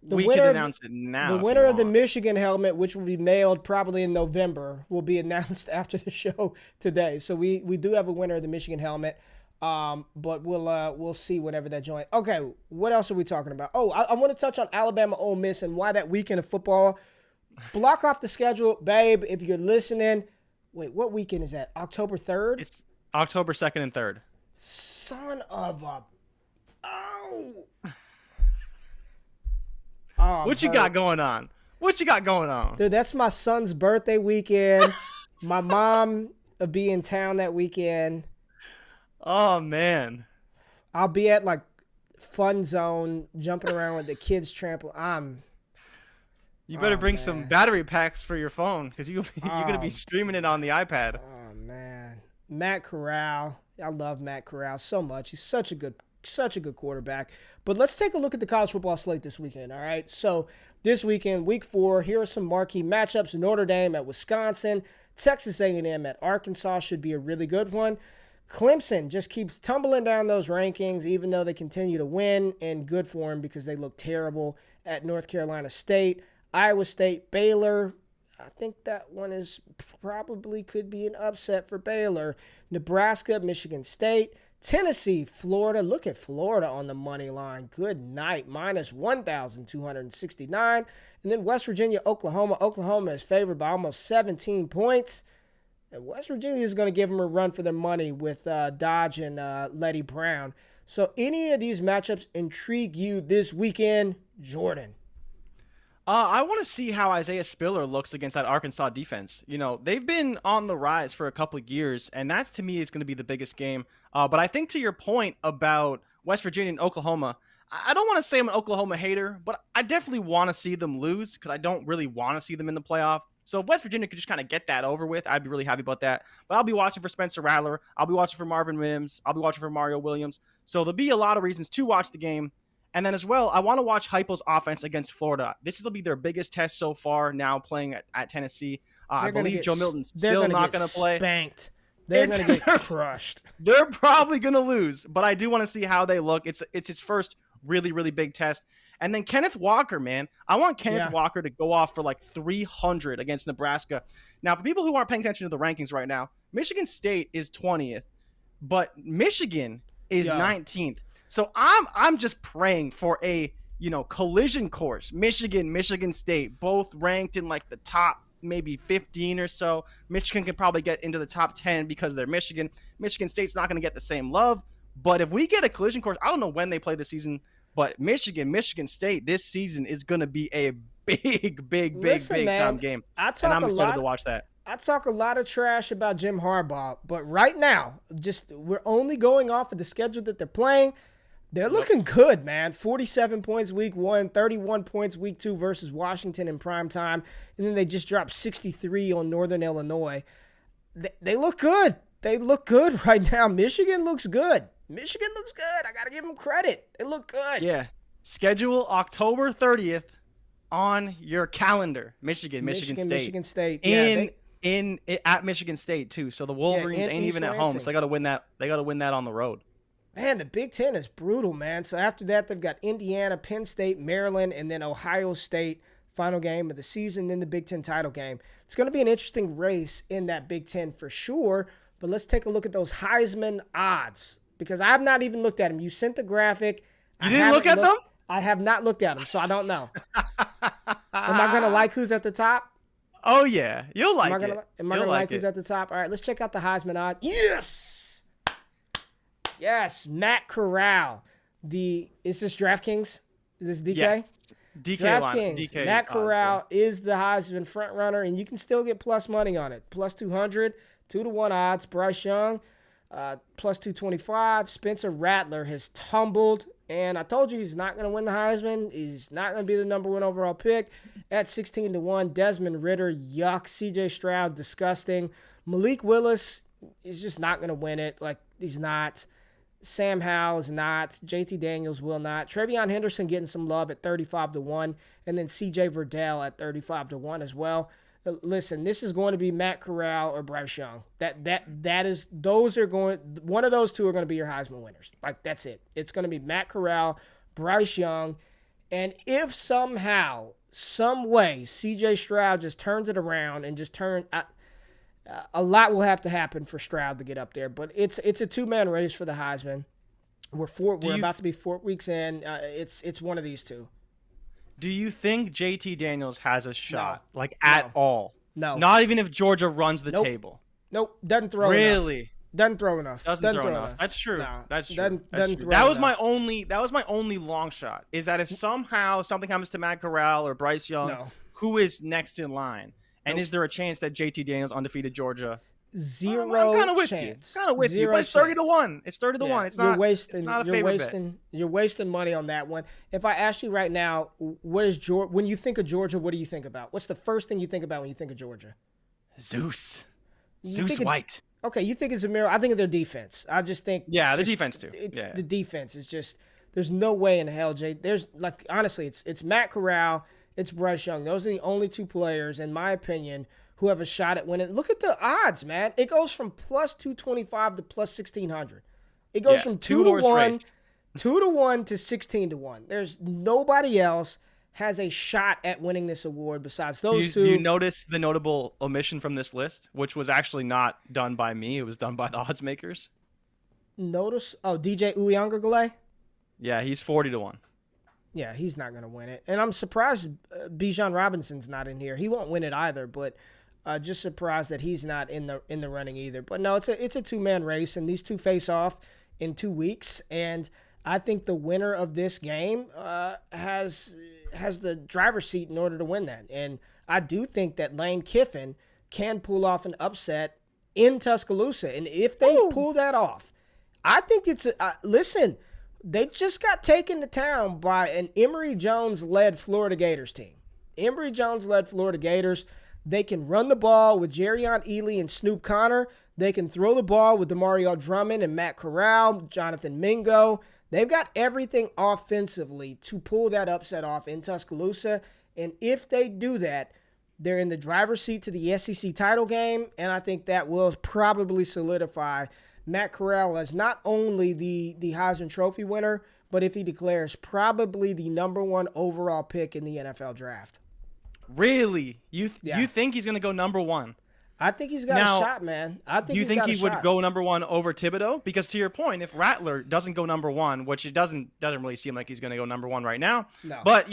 we can announce it now. The winner of the Michigan helmet, which will be mailed probably in November, will be announced after the show today. So we do have a winner of the Michigan helmet. But we'll see whenever that joint. Okay, what else are we talking about? Oh, I want to touch on Alabama Ole Miss and why that weekend of football. Block off the schedule, babe. If you're listening, wait, what weekend is that? October 3rd? It's October 2nd and 3rd. Son of a oh. What you got going on? What you got going on? Dude, that's my son's birthday weekend. My mom will be in town that weekend. Oh, man. I'll be at, like, Fun Zone, jumping around with the kids trample. You better bring some battery packs for your phone because you're going to be streaming it on the iPad. Oh, man. Matt Corral. I love Matt Corral so much. He's such a good quarterback. But let's take a look at the college football slate this weekend, all right? So this weekend, week 4, here are some marquee matchups. Notre Dame at Wisconsin. Texas A&M at Arkansas should be a really good one. Clemson just keeps tumbling down those rankings, even though they continue to win, and good for them because they look terrible at North Carolina State. Iowa State, Baylor. I think that one is probably could be an upset for Baylor. Nebraska, Michigan State. Tennessee, Florida. Look at Florida on the money line. Good night. Minus 1,269. And then West Virginia, Oklahoma. Oklahoma is favored by almost 17 points. And West Virginia is going to give them a run for their money with Dodge and Letty Brown. So any of these matchups intrigue you this weekend, Jordan? I want to see how Isaiah Spiller looks against that Arkansas defense. You know, they've been on the rise for a couple of years, and that to me is going to be the biggest game. But I think to your point about West Virginia and Oklahoma, I don't want to say I'm an Oklahoma hater, but I definitely want to see them lose because I don't really want to see them in the playoff. So if West Virginia could just kind of get that over with, I'd be really happy about that. But I'll be watching for Spencer Rattler. I'll be watching for Marvin Mims. I'll be watching for Mario Williams. So there'll be a lot of reasons to watch the game. And then as well, I want to watch Heupel's offense against Florida. This will be their biggest test so far now playing at Tennessee. I believe Joe Milton's still not going to play. Spanked. They're going to get crushed. They're probably going to lose, but I do want to see how they look. It's his first really, really big test. And then Kenneth Walker, man. I want Kenneth Walker to go off for like 300 against Nebraska. Now, for people who aren't paying attention to the rankings right now, Michigan State is 20th, but Michigan is 19th. So I'm just praying for a, collision course. Michigan State, both ranked in like the top maybe 15 or so. Michigan can probably get into the top 10 because they're Michigan. Michigan State's not going to get the same love. But if we get a collision course, I don't know when they play this season, but Michigan State this season is going to be a big time game. And I'm excited to watch that. I talk a lot of trash about Jim Harbaugh, but right now, we're only going off of the schedule that they're playing. They're looking good, man. 47 points week 1, 31 points week 2 versus Washington in prime time, and then they just dropped 63 on Northern Illinois. They look good. They look good right now. Michigan looks good. I got to give them credit. They look good. Yeah. Schedule October 30th on your calendar. Michigan State. At Michigan State too. So the Wolverines ain't even at home. So they got to win that. They got to win that on the road. Man, the Big Ten is brutal, man. So after that, they've got Indiana, Penn State, Maryland, and then Ohio State. Final game of the season, then the Big Ten title game. It's going to be an interesting race in that Big Ten for sure. But let's take a look at those Heisman odds because I have not even looked at them. You sent the graphic. You didn't look at them? I have not looked at them, so I don't know. Am I going to like who's at the top? Oh, yeah. You'll like it. Am I going to like who's at the top? All right, let's check out the Heisman odds. Yes, Matt Corral. Is this DraftKings? Is this DK? Yes. DK Matt Corral is the Heisman front runner, and you can still get plus money on it. Plus 200, 2-1 odds. Bryce Young, plus 225. Spencer Rattler has tumbled And I told you he's not going to win the Heisman. He's not going to be the number 1 overall pick. At 16-1, Desmond Ridder, yuck. CJ Stroud, disgusting. Malik Willis is just not going to win it. Like, he's not. Sam Howell is not. JT Daniels will not. Travion Henderson getting some love at 35-1. And then CJ Verdell at 35-1 as well. Listen, this is going to be Matt Corral or Bryce Young. One of those two are going to be your Heisman winners. Like, that's it. It's going to be Matt Corral, Bryce Young, and if somehow, some way, CJ Stroud just turns it around and just a lot will have to happen for Stroud to get up there. But it's a two-man race for the Heisman. We're about to be 4 weeks in. It's one of these two. Do you think JT Daniels has a shot, at all? No. Not even if Georgia runs the table? Nope. Doesn't throw enough. Really? Doesn't throw enough. Doesn't throw enough. That's true. No, That's true. Doesn't throw that was enough. my only long shot. Is that if somehow something happens to Matt Corral or Bryce Young, who is next in line? And is there a chance that JT Daniels undefeated Georgia? Zero chance. Kind of with you, but it's 30-1. It's 30-1. It's not. You're wasting money on that one. If I ask you right now, when you think of Georgia, what do you think about? What's the first thing you think about when you think of Georgia? Zeus White. Okay, you think it's a mirror. I think of their defense. I just think the defense too. The defense is just there's no way in hell, Jay. There's honestly, it's Matt Corral, it's Bryce Young. Those are the only two players, in my opinion, who have a shot at winning. Look at the odds, man. It goes from plus 225 to plus 1,600. It goes from 2-1 to 16-1. There's nobody else has a shot at winning this award besides those two. Do you notice the notable omission from this list, which was actually not done by me? It was done by the odds makers. DJ Uyunglele? Yeah, he's 40-1. Yeah, he's not going to win it. And I'm surprised Bijan Robinson's not in here. He won't win it either, but just surprised that he's not in the running either. But no, it's a two-man race, and these two face off in 2 weeks. And I think the winner of this game has the driver's seat in order to win that. And I do think that Lane Kiffin can pull off an upset in Tuscaloosa. And if they pull that off, I think it's listen, they just got taken to town by an Emory Jones-led Florida Gators team. Emory Jones-led Florida Gators. They can run the ball with Jerrion Ealy and Snoop Connor. They can throw the ball with DeMario Drummond and Matt Corral, Jonathan Mingo. They've got everything offensively to pull that upset off in Tuscaloosa. And if they do that, they're in the driver's seat to the SEC title game. And I think that will probably solidify Matt Corral as not only the Heisman Trophy winner, but if he declares probably the number 1 overall pick in the NFL draft. Really? You think he's going to go number 1? I think he's got a shot, man. Do you think he would go number 1 over Thibodeau? Because to your point, if Rattler doesn't go number 1, which it doesn't really seem like he's going to go number 1 right now. No. But,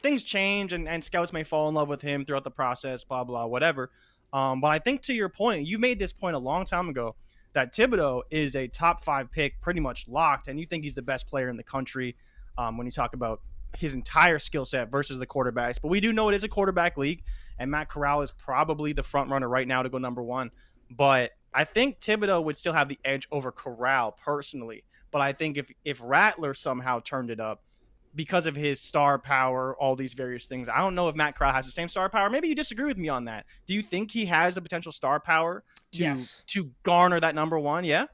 things change and scouts may fall in love with him throughout the process, blah, blah, whatever. But I think to your point, you made this point a long time ago that Thibodeau is a top 5 pick, pretty much locked, and you think he's the best player in the country when you talk about his entire skill set versus the quarterbacks. But we do know it is a quarterback league, and Matt Corral is probably the front runner right now to go number 1. But I think Thibodeau would still have the edge over Corral personally. But I think if Rattler somehow turned it up because of his star power, all these various things, I don't know if Matt Corral has the same star power. Maybe you disagree with me on that. Do you think he has the potential star power to garner that number 1? Yeah?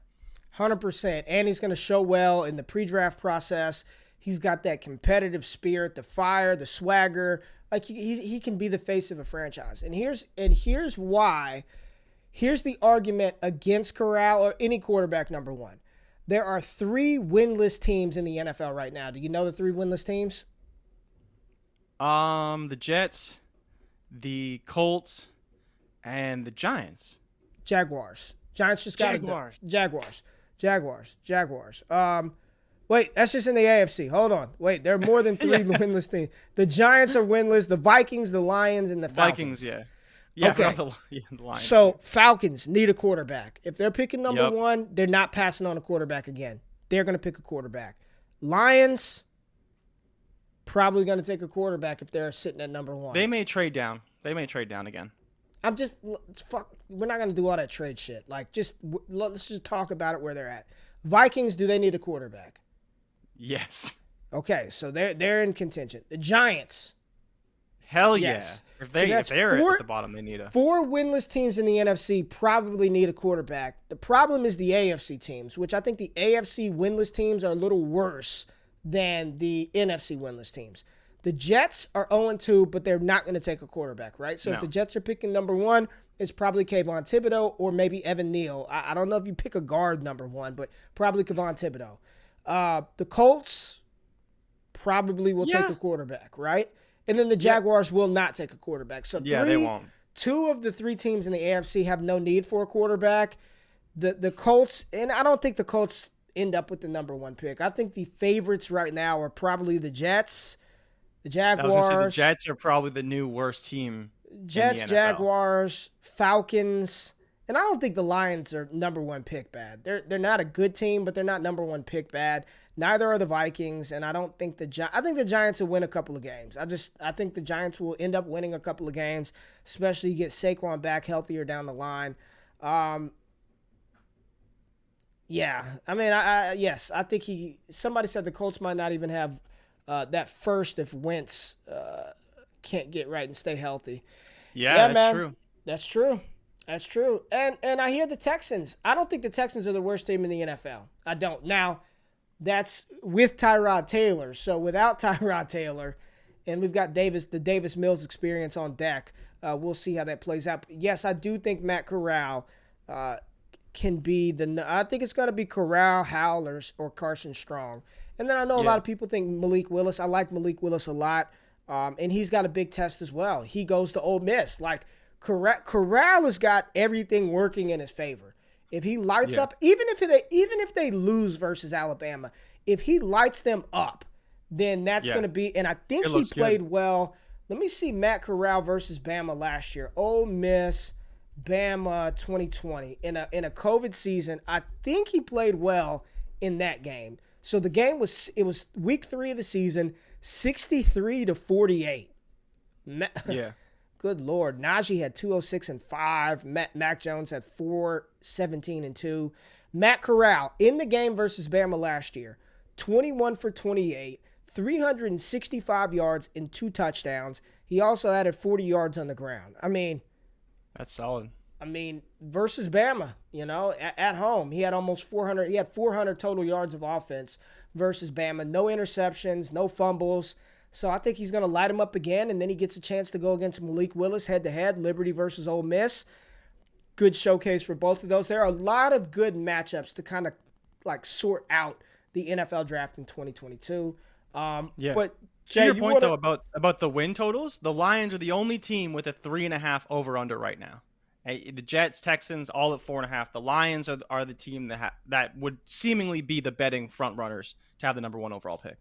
100%. And he's going to show well in the pre-draft process. He's got that competitive spirit, the fire, the swagger. Like he can be the face of a franchise. And here's why. Here's the argument against Corral or any quarterback number 1. There are 3 winless teams in the NFL right now. Do you know the 3 winless teams? The Jets, the Colts, and the Giants. Jaguars. Giants just got Jaguars. Wait, that's just in the AFC. Hold on. Wait, there are more than 3 winless teams. The Giants are winless. The Vikings, the Lions, and the Falcons. Vikings, yeah. Yeah, okay. The Lions. So Falcons need a quarterback. If they're picking number 1, they're not passing on a quarterback again. They're going to pick a quarterback. Lions, probably going to take a quarterback if they're sitting at number 1. They may trade down. Again. We're not going to do all that trade shit. Let's just talk about it where they're at. Vikings, do they need a quarterback? Yes. Okay, so they're in contention. The Giants. Hell Yes. yeah. So If that's they're at the bottom, they need a. four winless teams in the NFC probably need a quarterback. The problem is the AFC teams, which I think the AFC winless teams are a little worse than the NFC winless teams. The Jets are 0-2, but they're not going to take a quarterback, right? So if the Jets are picking number one, it's probably Kayvon Thibodeau or maybe Evan Neal. I don't know if you pick a guard number one, but probably Kayvon Thibodeau. The Colts probably will take a quarterback, right? And then the Jaguars will not take a quarterback. So they won't. Two of the three teams in the AFC have no need for a quarterback. The Colts, and I don't think the Colts end up with the number one pick. I think the favorites right now are probably the Jets, the Jaguars. I was gonna say the Jets are probably the new worst team. Jets, Jaguars, Falcons, and I don't think the Lions are number one pick bad. They're not a good team, but they're not number one pick bad. Neither are the Vikings, and I don't think I think the Giants will win a couple of games. I think the Giants will end up winning a couple of games, especially get Saquon back healthier down the line. Yeah, I mean, yes, I think somebody said the Colts might not even have that first if Wentz can't get right and stay healthy. Yeah, that's true. That's true. That's true. And I hear the Texans. I don't think the Texans are the worst team in the NFL. I don't. Now, that's with Tyrod Taylor. So without Tyrod Taylor, and we've got the Davis Mills experience on deck, we'll see how that plays out. But yes, I do think Matt Corral can be I think it's going to be Corral, Howell, or Carson Strong. And then I know a lot of people think Malik Willis. I like Malik Willis a lot. And he's got a big test as well. He goes to Ole Miss. Like, Corral has got everything working in his favor. If he lights up, even if they lose versus Alabama, if he lights them up, then that's going to be. And I think he played well. Let me see Matt Corral versus Bama last year. Ole Miss, Bama 2020 in a COVID season. I think he played well in that game. So the game was week 3 of the season, 63-48. Yeah. Good Lord. Najee had 206-5. Mac Jones had 417-2. Matt Corral in the game versus Bama last year, 21 for 28, 365 yards and 2 touchdowns. He also added 40 yards on the ground. I mean, that's solid. I mean, versus Bama, at home, he had almost 400. He had 400 total yards of offense versus Bama. No interceptions, no fumbles. So I think he's going to light him up again, and then he gets a chance to go against Malik Willis head-to-head, Liberty versus Ole Miss. Good showcase for both of those. There are a lot of good matchups to kind of like sort out the NFL draft in 2022. But Jay, to your point, though, about the win totals, the Lions are the only team with a 3.5 over-under right now. The Jets, Texans, all at 4.5. The Lions are the team that would seemingly be the betting front runners to have the number 1 overall pick.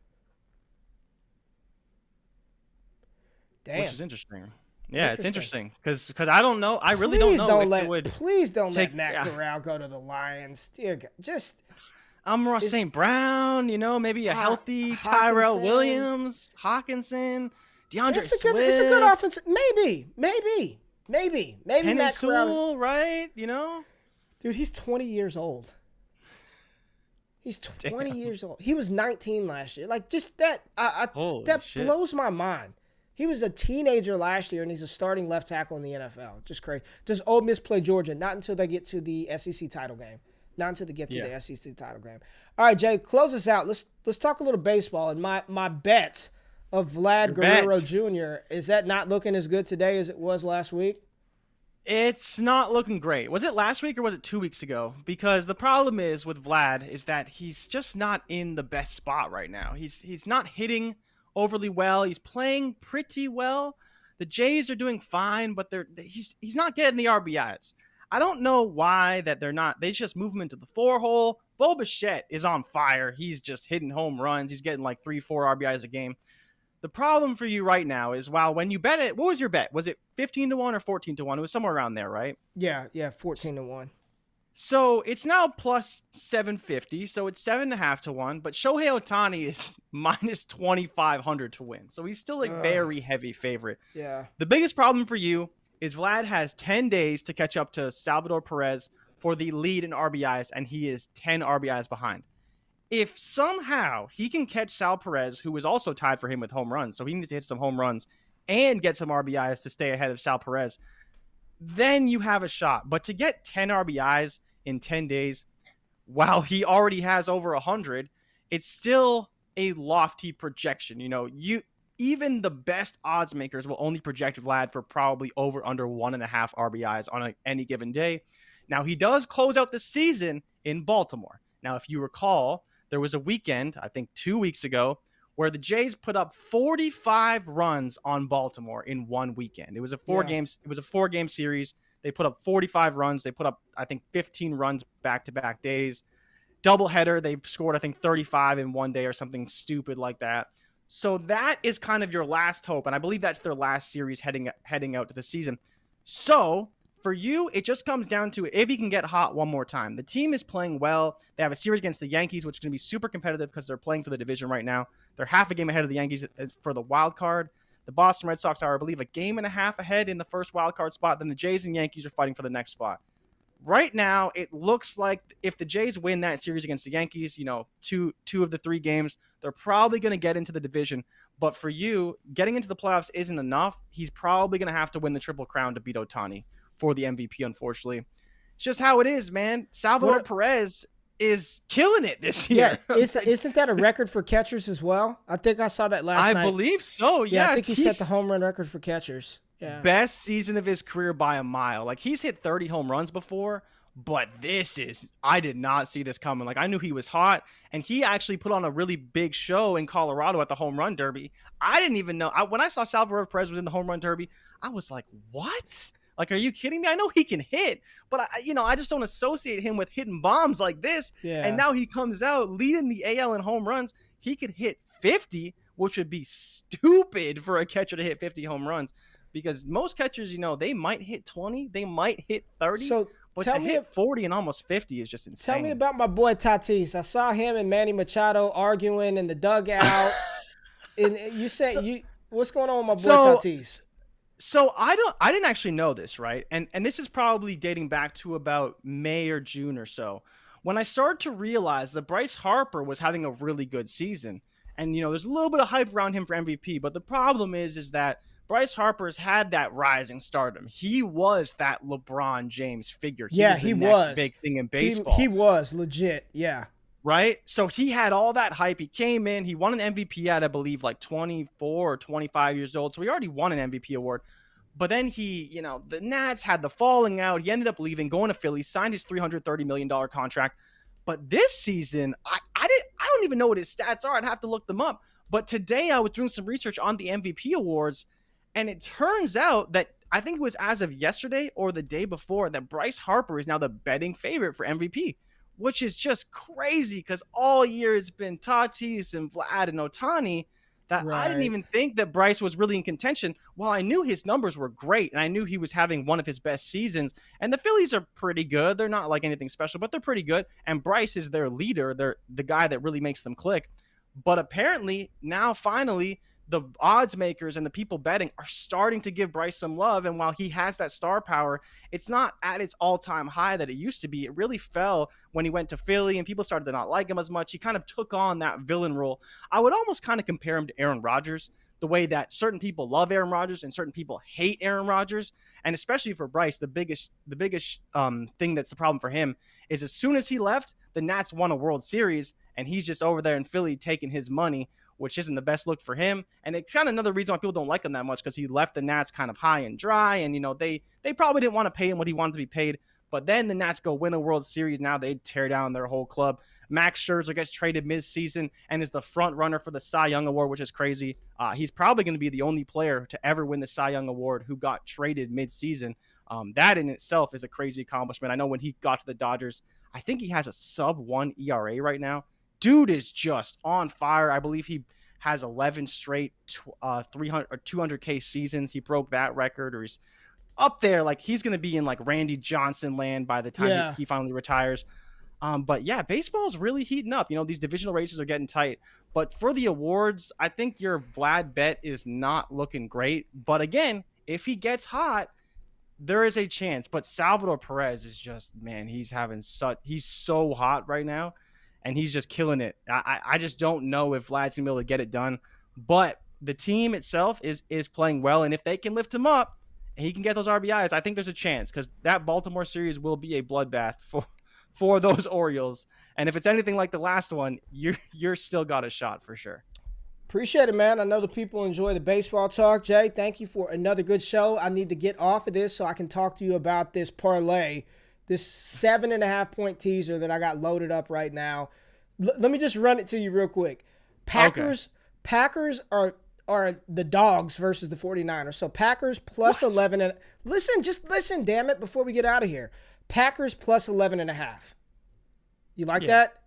Damn. Which is interesting. Yeah, it's interesting because I don't know. I really don't know. Please don't let Matt Corral go to the Lions. Dear God, just Amon-Ra St. Brown. Maybe a healthy Tyrell Williams, Hawkinson, DeAndre Swift. It's a good offense. Maybe Penei Matt Corral, Sewell, right? Dude, he's 20 years old. He's 20 years old. He was 19 last year. Like, just that. That blows my mind. He was a teenager last year, and he's a starting left tackle in the NFL. Just crazy. Does Ole Miss play Georgia? Not until they get to the SEC title game. Not until they get to the SEC title game. All right, Jay, close us out. Let's talk a little baseball. And my bet of Vlad Guerrero Jr., is that not looking as good today as it was last week? It's not looking great. Was it last week or was it 2 weeks ago? Because the problem is with Vlad is that he's just not in the best spot right now. He's not hitting overly well. He's playing pretty well. The Jays are doing fine, but he's not getting the RBIs. I don't know why that they're not. They just move him into the 4-hole. Bo Bichette is on fire. He's just hitting home runs. He's getting like 3-4 RBIs a game. The problem for you right now is, when you bet it, what was your bet? Was it 15-1 or 14-1? It was somewhere around there, right? Yeah, 14-1. So it's now plus 750, so it's 7.5 to 1. But Shohei Ohtani is minus 2,500 to win, so he's still a very heavy favorite. Yeah. The biggest problem for you is Vlad has 10 days to catch up to Salvador Perez for the lead in RBIs, and he is 10 RBIs behind. if somehow he can catch Sal Perez, who is also tied for him with home runs, so he needs to hit some home runs and get some RBIs to stay ahead of Sal Perez, then you have a shot. But to get 10 RBIs in 10 days, while he already has over 100, it's still a lofty projection. Even the best odds makers will only project Vlad for probably over under 1.5 RBIs on any given day. Now, he does close out the season in Baltimore. Now, if you recall, there was a weekend, I think 2 weeks ago, where the Jays put up 45 runs on Baltimore in one weekend. It was a four-game series. They put up 45 runs. They put up, I think, 15 runs back-to-back days. Doubleheader, they scored, I think, 35 in one day or something stupid like that. So that is kind of your last hope, and I believe that's their last series heading out to the season. So for you, it just comes down to if he can get hot one more time. The team is playing well. They have a series against the Yankees, which is going to be super competitive because they're playing for the division right now. They're half a game ahead of the Yankees for the wild card. The Boston Red Sox are, I believe, a game and a half ahead in the first wild card spot. Then the Jays and Yankees are fighting for the next spot. Right now, it looks like if the Jays win that series against the Yankees, two of the 3 games, they're probably going to get into the division. But for you, getting into the playoffs isn't enough. He's probably going to have to win the Triple Crown to beat Ohtani for the MVP, unfortunately. It's just how it is, man. Salvador Perez is killing it this year. Yeah, isn't that a record for catchers as well? I think I saw that last night. I believe so, yeah. I think he set the home run record for catchers. Yeah. Best season of his career by a mile. Like, he's hit 30 home runs before, but I did not see this coming. Like, I knew he was hot, and he actually put on a really big show in Colorado at the home run derby. I didn't even know. When I saw Salvador Perez was in the home run derby, I was like, what? Like, are you kidding me? I know he can hit, but I just don't associate him with hitting bombs like this. Yeah. And now he comes out leading the AL in home runs. He could hit 50, which would be stupid for a catcher to hit 50 home runs. Because most catchers, they might hit 20, they might hit 30, but to hit 40 and almost 50 is just insane. Tell me about my boy Tatis. I saw him and Manny Machado arguing in the dugout. And you said, what's going on with my boy Tatis? So I didn't actually know this, right? And this is probably dating back to about May or June or so, when I started to realize that Bryce Harper was having a really good season. And, there's a little bit of hype around him for MVP, but the problem is that Bryce Harper's had that rising stardom. He was that LeBron James figure. He was. Big thing in baseball. He was legit. Yeah. Right? So he had all that hype. He came in. He won an MVP at, I believe, like 24 or 25 years old. So he already won an MVP award. But then the Nats had the falling out. He ended up leaving, going to Philly, signed his $330 million contract. But this season, I don't even know what his stats are. I'd have to look them up. But today I was doing some research on the MVP awards. And it turns out that I think it was as of yesterday or the day before that Bryce Harper is now the betting favorite for MVP, which is just crazy because all year it's been Tatis and Vlad and Ohtani that I didn't even think that Bryce was really in contention. While I knew his numbers were great and I knew he was having one of his best seasons, and the Phillies are pretty good. They're not like anything special, but they're pretty good. And Bryce is their leader. They're the guy that really makes them click. But apparently now finally the odds makers and the people betting are starting to give Bryce some love. And while he has that star power, it's not at its all-time high that it used to be. It really fell when he went to Philly and people started to not like him as much. He kind of took on that villain role. I would almost kind of compare him to Aaron Rodgers, the way that certain people love Aaron Rodgers and certain people hate Aaron Rodgers. And especially for Bryce, the biggest thing that's the problem for him is as soon as he left, the Nats won a World Series and he's just over there in Philly taking his money, which isn't the best look for him. And it's kind of another reason why people don't like him that much, because he left the Nats kind of high and dry. And, they probably didn't want to pay him what he wanted to be paid. But then the Nats go win a World Series. Now they tear down their whole club. Max Scherzer gets traded mid-season and is the front runner for the Cy Young Award, which is crazy. He's probably going to be the only player to ever win the Cy Young Award who got traded mid-season. That in itself is a crazy accomplishment. I know when he got to the Dodgers, I think he has a sub-1 ERA right now. Dude is just on fire. I believe he has 11 straight 300 or 200K seasons. He broke that record, or he's up there. Like, he's going to be in like Randy Johnson land by the time he finally retires. But yeah, baseball's really heating up. These divisional races are getting tight. But for the awards, I think your Vlad bet is not looking great. But again, if he gets hot, there is a chance. But Salvador Perez is just, man, he's so hot right now. and he's just killing it. I just don't know if Vlad's gonna be able to get it done, but the team itself is playing well, and if they can lift him up and he can get those RBIs, I think there's a chance, because that Baltimore series will be a bloodbath for those Orioles. And if it's anything like the last one, you're still got a shot for sure. Appreciate it, man. I know the people enjoy the baseball talk. Jay, thank you for another good show. I need to get off of this so I can talk to you about this parlay, this 7.5-point teaser that I got loaded up right now. Let me just run it to you real quick. Packers are the dogs versus the 49ers. So Packers plus 11. And listen, damn it, before we get out of here. Packers plus 11.5. You like that?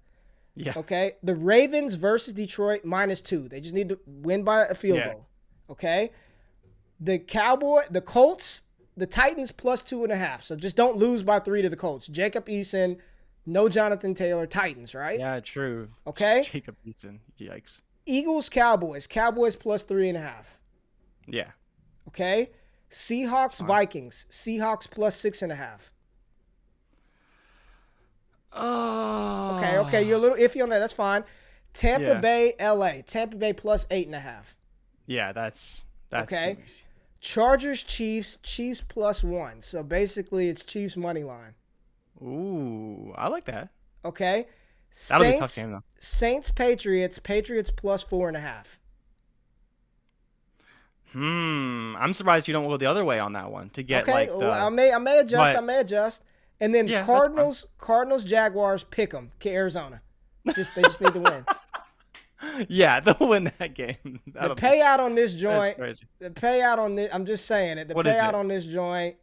Yeah. Okay. The Ravens versus Detroit -2. They just need to win by a field goal. Okay. The Colts, the Titans plus 2.5. So just don't lose by 3 to the Colts. Jacob Eason, no Jonathan Taylor, Titans, right? Yeah, true. Okay. Jacob Eason. Yikes. Eagles, Cowboys plus 3.5. Yeah. Okay. Seahawks, Vikings. Seahawks plus 6.5. Oh. Okay. You're a little iffy on that. That's fine. Tampa Bay, LA. Tampa Bay plus 8.5. Yeah, that's okay. too easy. Chargers, Chiefs plus 1. So basically, it's Chiefs money line. Ooh, I like that. Okay. That'll be a tough game though. Saints, Patriots plus 4.5. I'm surprised you don't go the other way on that one to get like the. I may adjust. And then Cardinals, Jaguars, pick 'em. Arizona. They just need to win. Yeah, they'll win that game. The payout on this joint. Crazy. The payout on this. I'm just saying it. The payout on this joint,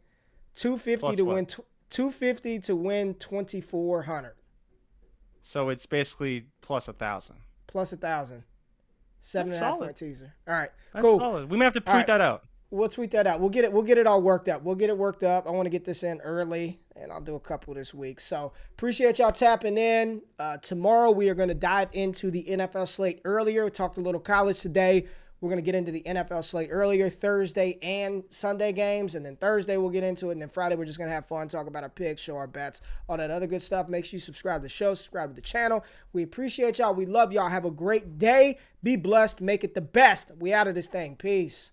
$250 to win. $250 to win 2,400. So it's basically plus 1,000. Plus 1,000. 7.5-point teaser. All right, That's cool. Solid. We may have to tweet that out. We'll tweet that out. We'll get it all worked up. We'll get it worked up. I want to get this in early, and I'll do a couple this week. So appreciate y'all tapping in. Tomorrow we are going to dive into the NFL slate earlier. We talked a little college today. We're going to get into the NFL slate earlier, Thursday and Sunday games, and then Thursday we'll get into it, and then Friday we're just going to have fun, talk about our picks, show our bets, all that other good stuff. Make sure you subscribe to the show, subscribe to the channel. We appreciate y'all. We love y'all. Have a great day. Be blessed. Make it the best. We out of this thing. Peace.